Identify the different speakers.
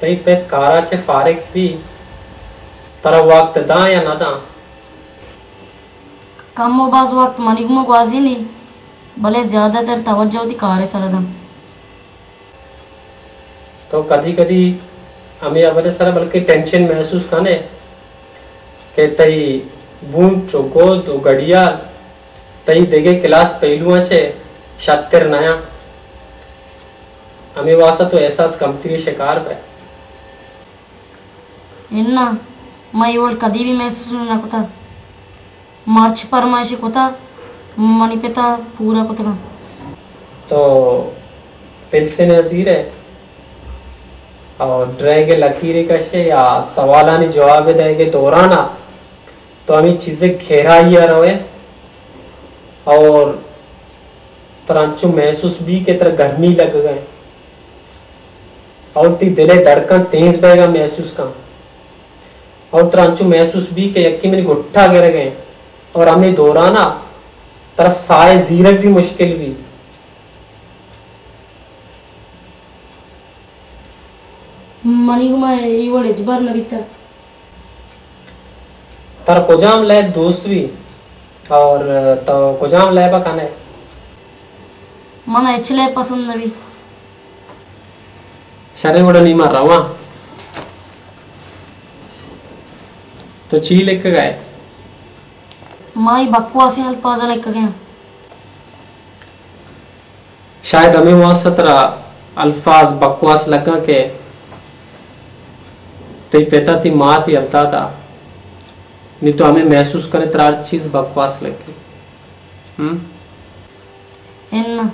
Speaker 1: तई पेत कारा चे फारिक भी तरा वक्त दा या ना दा
Speaker 2: कम बाज वक्त मनिगमो बाजी नहीं भले ज्यादातर तवज्जो दी कारे सरदम
Speaker 1: तो कदी कदी हमें अपने सर बल्कि टेंशन महसूस करने के तई बूंद चोको तो गड़िया तई देगे क्लास पहलुआ छे शातिर नया हमें वासा तो एहसास कमती शिकार पे
Speaker 2: इन्ना मैं ये कदी भी महसूस ना कोता मार्च पर माइशी कोता मनी पेता पूरा कोता
Speaker 1: तो फिर से नजीर है और ड्रैग लकीरे कशे या सवालानी जवाब देगे दौराना तो हमें चीजें घेराइया रहे और तरांचु महसूस भी के तरह गर्मी लग गए और ती दिले धड़कन तेज बहेगा महसूस का और तरांचु महसूस भी के यक्की में घुट्टा गिर गए और हमें दौराना तरह साए जीरक भी मुश्किल भी
Speaker 2: मनी को मैं ये वाले जबर नबीता
Speaker 1: तर कोजाम ले दोस्त भी और तो कोजाम ले बकाने
Speaker 2: मना इचले पसंद नबी
Speaker 1: शरीर उड़ा नहीं मार रहा तो ची लेके गए
Speaker 2: माई बकवासी अल्फाज लेके गया
Speaker 1: शायद हमें वहां सतरा अल्फाज बकवास लगा के ते पिता ती माँ थी अलता था नहीं तो हमें महसूस करे तरह चीज बकवास लगी
Speaker 2: इन्ना